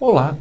Olá,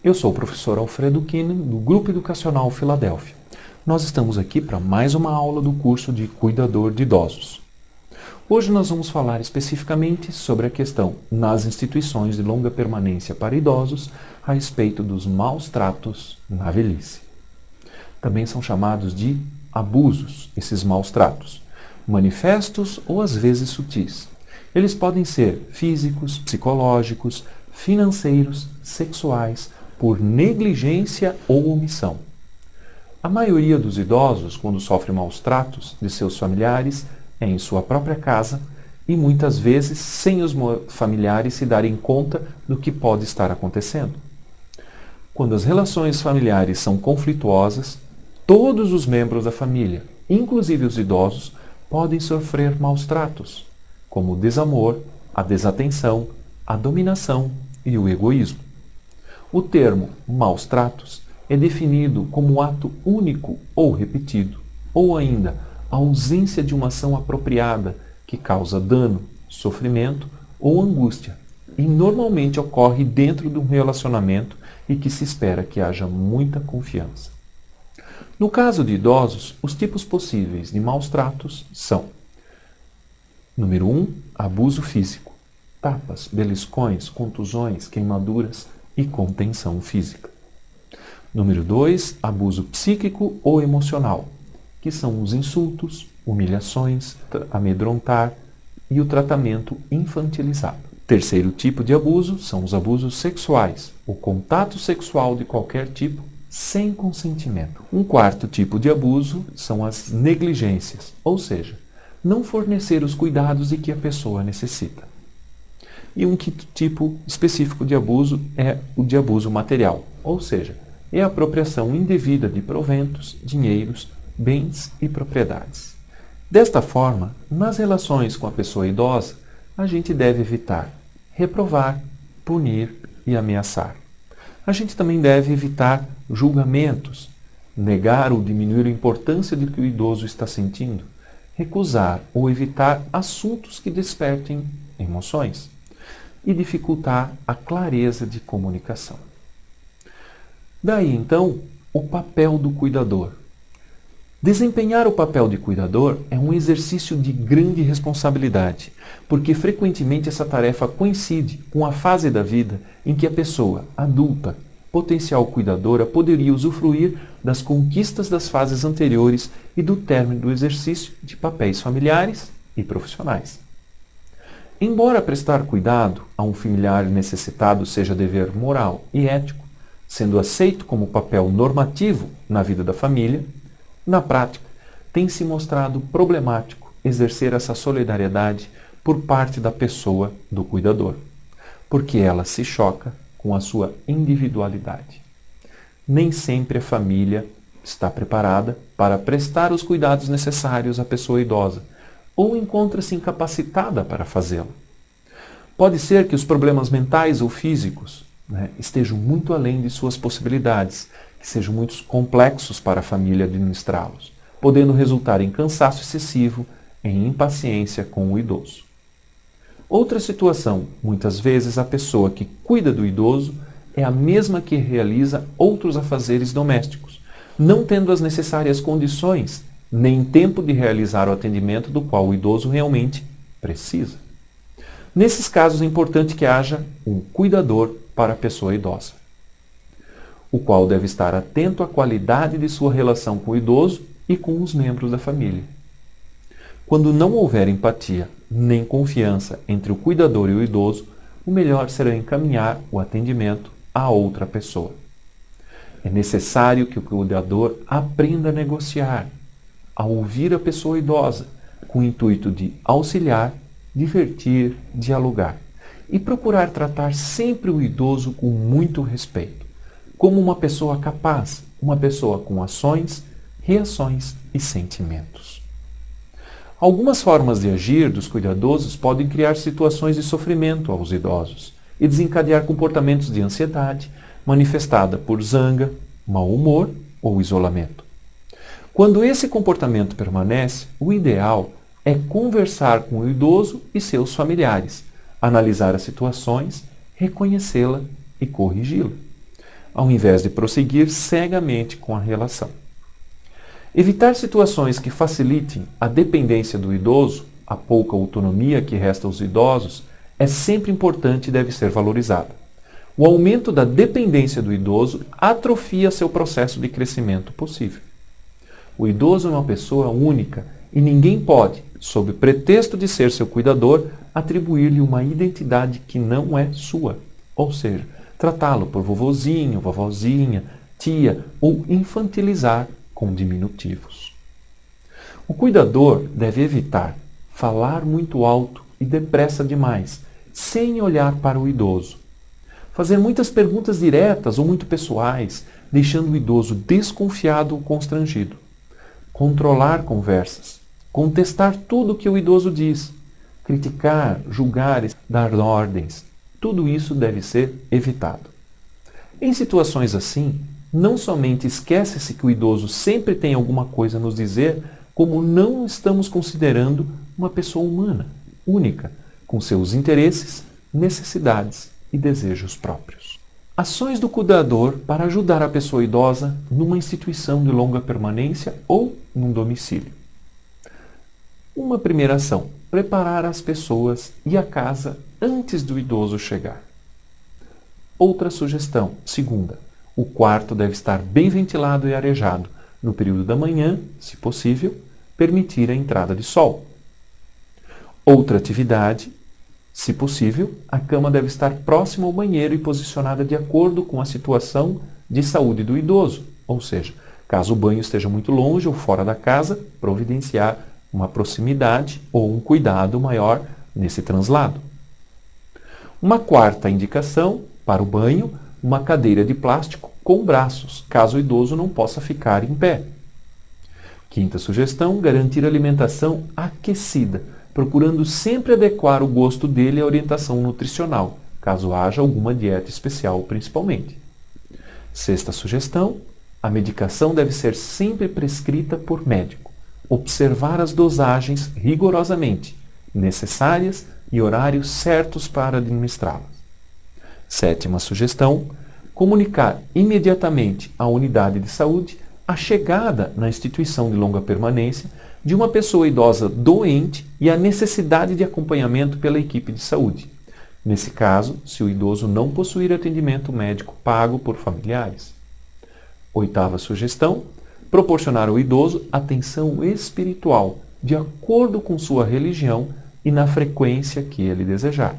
eu sou o professor Alfredo Kinen, do Grupo Educacional Filadélfia. Nós estamos aqui para mais uma aula do curso de Cuidador de Idosos. Hoje nós vamos falar especificamente sobre a questão nas instituições de longa permanência para idosos a respeito dos maus tratos na velhice. Também são chamados de abusos, esses maus tratos, manifestos ou às vezes sutis. Eles podem ser físicos, psicológicos, financeiros, sexuais, por negligência ou omissão. A maioria dos idosos, quando sofre maus tratos de seus familiares, é em sua própria casa e muitas vezes sem os familiares se darem conta do que pode estar acontecendo. Quando as relações familiares são conflituosas, todos os membros da família, inclusive os idosos, podem sofrer maus tratos, como o desamor, a desatenção, a dominação e o egoísmo. O termo maus tratos é definido como ato único ou repetido, ou ainda a ausência de uma ação apropriada que causa dano, sofrimento ou angústia, e normalmente ocorre dentro de um relacionamento e que se espera que haja muita confiança. No caso de idosos, os tipos possíveis de maus tratos são: número 1, abuso físico. Tapas, beliscões, contusões, queimaduras e contenção física. Número 2, abuso psíquico ou emocional, que são os insultos, humilhações, amedrontar e o tratamento infantilizado. Terceiro tipo de abuso são os abusos sexuais, o contato sexual de qualquer tipo sem consentimento. Um quarto tipo de abuso são as negligências, ou seja, não fornecer os cuidados de que a pessoa necessita. E um quinto tipo específico de abuso é o de abuso material, ou seja, é a apropriação indevida de proventos, dinheiros, bens e propriedades. Desta forma, nas relações com a pessoa idosa, a gente deve evitar reprovar, punir e ameaçar. A gente também deve evitar julgamentos, negar ou diminuir a importância do que o idoso está sentindo, recusar ou evitar assuntos que despertem emoções e dificultar a clareza de comunicação. Daí, então, o papel do cuidador. Desempenhar o papel de cuidador é um exercício de grande responsabilidade, porque frequentemente essa tarefa coincide com a fase da vida em que a pessoa adulta, potencial cuidadora, poderia usufruir das conquistas das fases anteriores e do término do exercício de papéis familiares e profissionais. Embora prestar cuidado a um familiar necessitado seja dever moral e ético, sendo aceito como papel normativo na vida da família, na prática, tem se mostrado problemático exercer essa solidariedade por parte da pessoa do cuidador, porque ela se choca com a sua individualidade. Nem sempre a família está preparada para prestar os cuidados necessários à pessoa idosa, ou encontra-se incapacitada para fazê-lo. Pode ser que os problemas mentais ou físicos estejam muito além de suas possibilidades, que sejam muito complexos para a família administrá-los, podendo resultar em cansaço excessivo, em impaciência com o idoso. Outra situação, muitas vezes a pessoa que cuida do idoso é a mesma que realiza outros afazeres domésticos, não tendo as necessárias condições nem tempo de realizar o atendimento do qual o idoso realmente precisa. Nesses casos é importante que haja um cuidador para a pessoa idosa, o qual deve estar atento à qualidade de sua relação com o idoso e com os membros da família. Quando não houver empatia nem confiança entre o cuidador e o idoso, o melhor será encaminhar o atendimento a outra pessoa. É necessário que o cuidador aprenda a negociar, a ouvir a pessoa idosa, com o intuito de auxiliar, divertir, dialogar e procurar tratar sempre o idoso com muito respeito, como uma pessoa capaz, uma pessoa com ações, reações e sentimentos. Algumas formas de agir dos cuidadosos podem criar situações de sofrimento aos idosos e desencadear comportamentos de ansiedade, manifestada por zanga, mau humor ou isolamento. Quando esse comportamento permanece, o ideal é conversar com o idoso e seus familiares, analisar as situações, reconhecê-la e corrigi-la, ao invés de prosseguir cegamente com a relação. Evitar situações que facilitem a dependência do idoso, a pouca autonomia que resta aos idosos, é sempre importante e deve ser valorizada. O aumento da dependência do idoso atrofia seu processo de crescimento possível. O idoso é uma pessoa única e ninguém pode, sob pretexto de ser seu cuidador, atribuir-lhe uma identidade que não é sua, ou seja, tratá-lo por vovozinho, vovozinha, tia ou infantilizar com diminutivos. O cuidador deve evitar falar muito alto e depressa demais, sem olhar para o idoso. Fazer muitas perguntas diretas ou muito pessoais, deixando o idoso desconfiado ou constrangido. Controlar conversas. Contestar tudo o que o idoso diz. Criticar, julgar, dar ordens. Tudo isso deve ser evitado. Em situações assim, não somente esquece-se que o idoso sempre tem alguma coisa a nos dizer, como não estamos considerando uma pessoa humana, única, com seus interesses, necessidades e desejos próprios. Ações do cuidador para ajudar a pessoa idosa numa instituição de longa permanência ou num domicílio. Uma primeira ação: preparar as pessoas e a casa antes do idoso chegar. Outra sugestão, segunda: o quarto deve estar bem ventilado e arejado. No período da manhã, se possível, permitir a entrada de sol. Outra atividade: se possível, a cama deve estar próxima ao banheiro e posicionada de acordo com a situação de saúde do idoso, ou seja, caso o banho esteja muito longe ou fora da casa, providenciar uma proximidade ou um cuidado maior nesse translado. Uma quarta indicação para o banho: uma cadeira de plástico com braços, caso o idoso não possa ficar em pé. Quinta sugestão: garantir alimentação aquecida, procurando sempre adequar o gosto dele à orientação nutricional, caso haja alguma dieta especial principalmente. Sexta sugestão: a medicação deve ser sempre prescrita por médico. Observar as dosagens rigorosamente, necessárias e horários certos para administrá-las. Sétima sugestão: comunicar imediatamente à unidade de saúde a chegada na instituição de longa permanência de uma pessoa idosa doente e a necessidade de acompanhamento pela equipe de saúde. Nesse caso, se o idoso não possuir atendimento médico pago por familiares. Oitava sugestão: proporcionar ao idoso atenção espiritual, de acordo com sua religião e na frequência que ele desejar.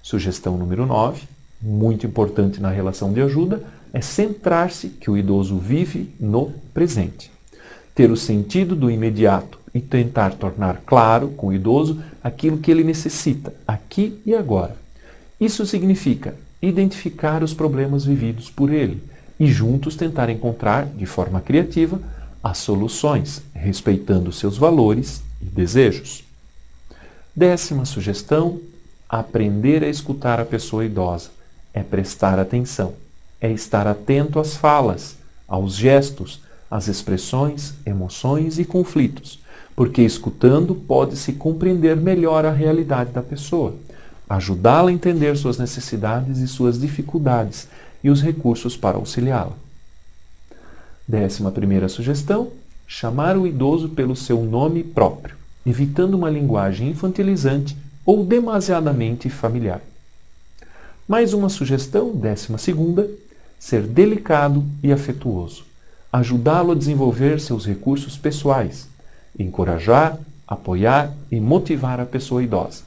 Sugestão número 9, muito importante na relação de ajuda, é centrar-se que o idoso vive no presente. Ter o sentido do imediato e tentar tornar claro com o idoso aquilo que ele necessita, aqui e agora. Isso significa identificar os problemas vividos por ele e juntos tentar encontrar, de forma criativa, as soluções, respeitando seus valores e desejos. Décima sugestão: aprender a escutar a pessoa idosa. É prestar atenção, é estar atento às falas, aos gestos, às expressões, emoções e conflitos, porque escutando pode-se compreender melhor a realidade da pessoa, ajudá-la a entender suas necessidades e suas dificuldades e os recursos para auxiliá-la. 11ª sugestão: chamar o idoso pelo seu nome próprio, evitando uma linguagem infantilizante ou demasiadamente familiar. Mais uma sugestão, 12ª: ser delicado e afetuoso, ajudá-lo a desenvolver seus recursos pessoais, encorajar, apoiar e motivar a pessoa idosa.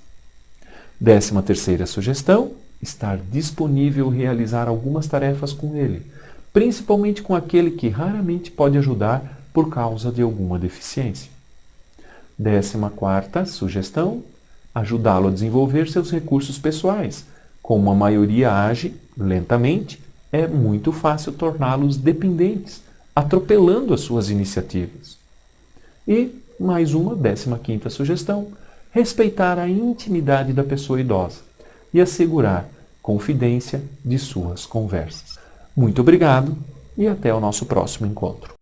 13ª sugestão: estar disponível e realizar algumas tarefas com ele, principalmente com aquele que raramente pode ajudar por causa de alguma deficiência. 14ª sugestão: ajudá-lo a desenvolver seus recursos pessoais. Como a maioria age lentamente, é muito fácil torná-los dependentes, atropelando as suas iniciativas. E mais uma, 15ª sugestão: respeitar a intimidade da pessoa idosa e assegurar confidência de suas conversas. Muito obrigado e até o nosso próximo encontro.